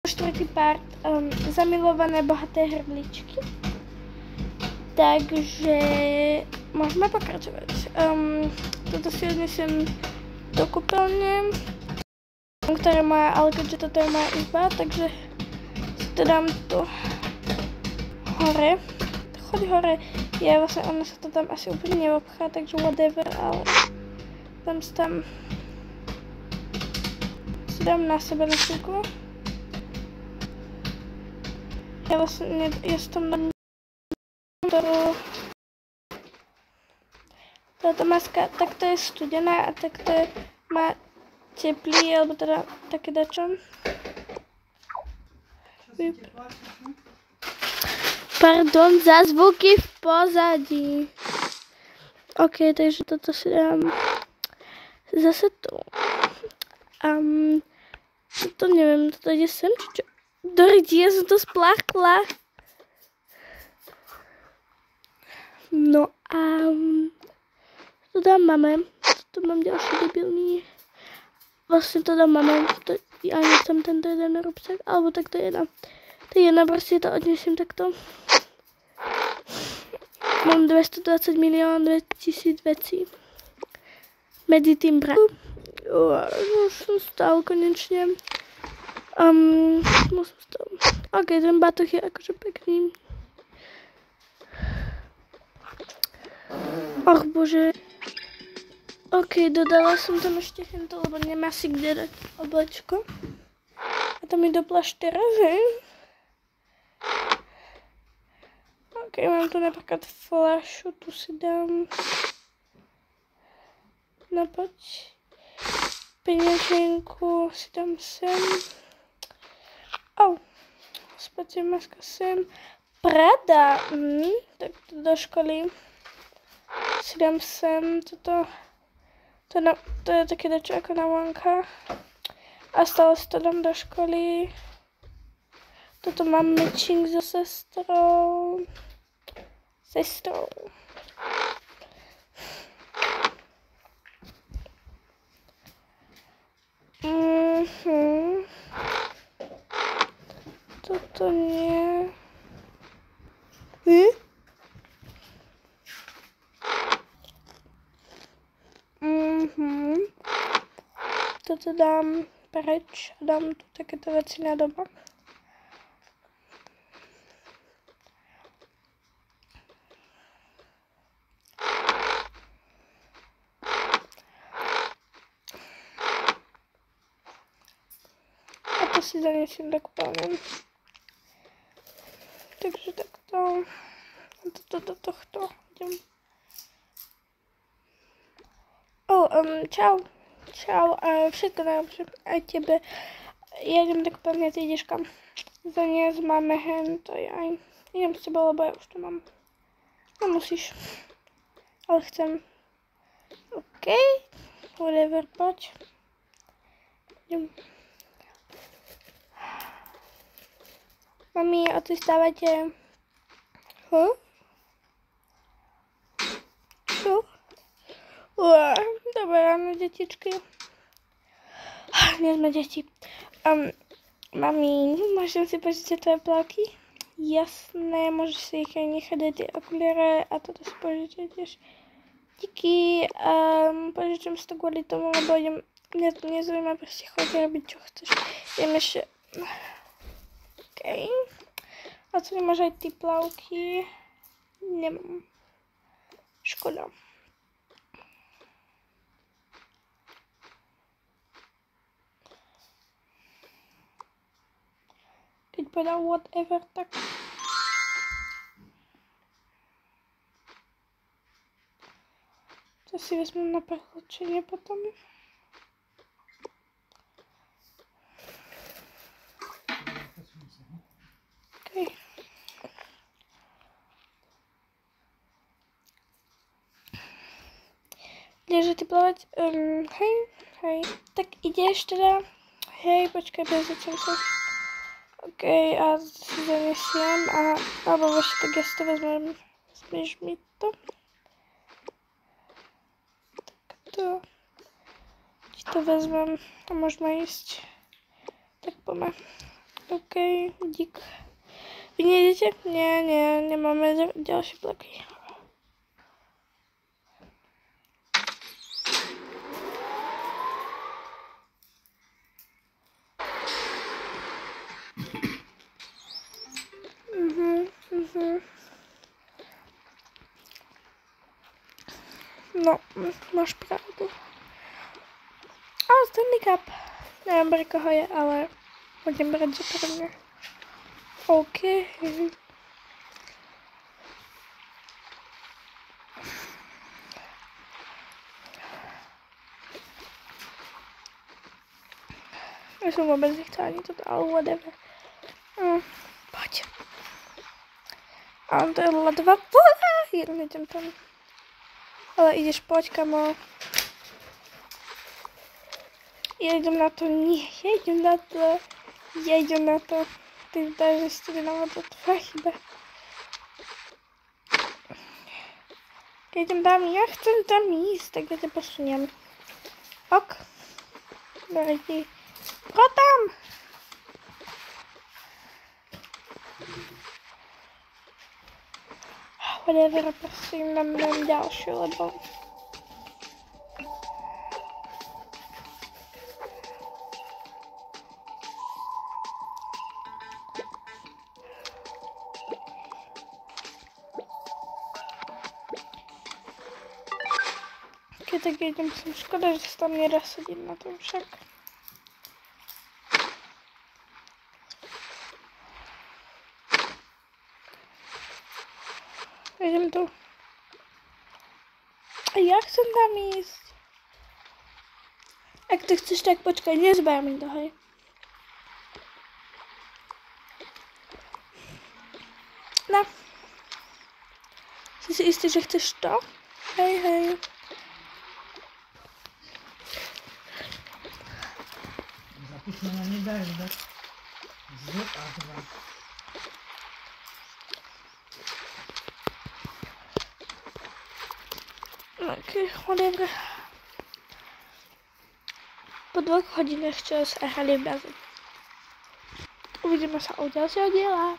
Štvrtý part zamilované bohaté hrdličky. Takže môžeme pokračovať. Toto si odnesiem do kúpeľne, ktorá je moja, ale keďže toto je moja izba, takže si to dám tu hore. Choď hore, vlastne ono sa to tam asi úplne neobchá, takže whatever, ale dám si tam, si dám na sebe na chvíľku. Ja si tam dám táto maska, takto je studená a takto má teplý, alebo teda také dačo. Pardon za zvuky v pozadí. OK, takže toto si dám zase tu. Toto neviem, toto ide sem, či čo? Doridi, ja som to spláchla. No a to dám mame. Tu mám ďalší debilný. Vlastne to dám mame. Ja nechcem tento jeden rúbsak. Alebo tak to je jedna. To je jedna, proste to odnesiem takto. Mám 220 miliónov 2000 vecí. Medzi tým už som stal konečne. Musím stal. OK, ten batoh je akože pekný. Och bože. OK, dodala som tam ešte tento, lebo nemá si kde dať oblečko. A to mi doplaš teraz, hej? OK, mám tu napríklad fľašu, tu si dám. No poď. Peňaženku si dám sem. Spacie maska sem. Prada. Tak to do školy. Si dám sem toto. To je také dačo ako na vonka. A stále si to dám do školy. Toto mám matching so sestrou. Toto nie. Toto dám preč a dám tu takéto veci na doma. A to si zanesiem do kúpeľne. Takže takto. A toto do tohto. Idem. Čau. Čau, všetko najlepšie aj tebe. Ja idem do kúpeľne, ty ideš kam? Zaniesť máme hen, to je aj. Idem s tebou, lebo ja už to mám. Nemusíš. Ale chcem. OK. Whatever, poď. Idem. Mami, a ty stávate? Čo? Dobré ráno, detičky. Nie sme deti. Mami, môžem si požičať tvoje plavky? Jasné, môžeš si ich aj nechať aj tie okuliare a toto si požičať tiež. Díky. Požičam si to kvôli tomu, lebo mňa to nezaujíma, proste chodí robiť, čo chceš. Idem ešte. OK. A co nemáš aj ty plavky? Nemám. Škoda. Keď povedal whatever, tak... To si vezmem na prehľadčenie potom. OK. Ideš ty plávať? Hej. Tak ideš teda? Hej, počkaj, prezečem sa. OK, a si zanesiem alebo ešte tak ja si to vezmem. Vezmeš mi to? Takto. Ti to vezmem a môžeme ísť. Tak poďme. Okej, dík. Vy nejdete? Nie, nemáme ďalšie bloky. No, máš pravdu. Stanley Cup. Neviem, pre koho je, ale budem brať, že pre mňa. OK. Ja som vôbec nechcela ani toto, ale whatever. Poď. A to je ledva. Ja nejdem tam. Ale ideš, poď, kamo. Ja idem na to. Nie, ja idem na to. Ty dáš ešte na to tvoja chyba. Keď idem tam, ja chcem tam ísť, tak ja ťa posuniem. Ok. Dobre, ty. Poď tam! Whatever, prosím, dám ďalšiu, lebo... Keď tak idem, som škoda, že sa tam nedá sedieť na tom však. Idem tu. A ja chcem tam ísť. Ak to chceš, tak počkaj, nezbár mi to, hej. No. Si istý, že chceš to? Hej. Zapísmena nedáš dať z a 2. Ok, whatever. Po 2 hodinách, čo sa hrali v baze. Uvidíme sa u ďalšieho diela.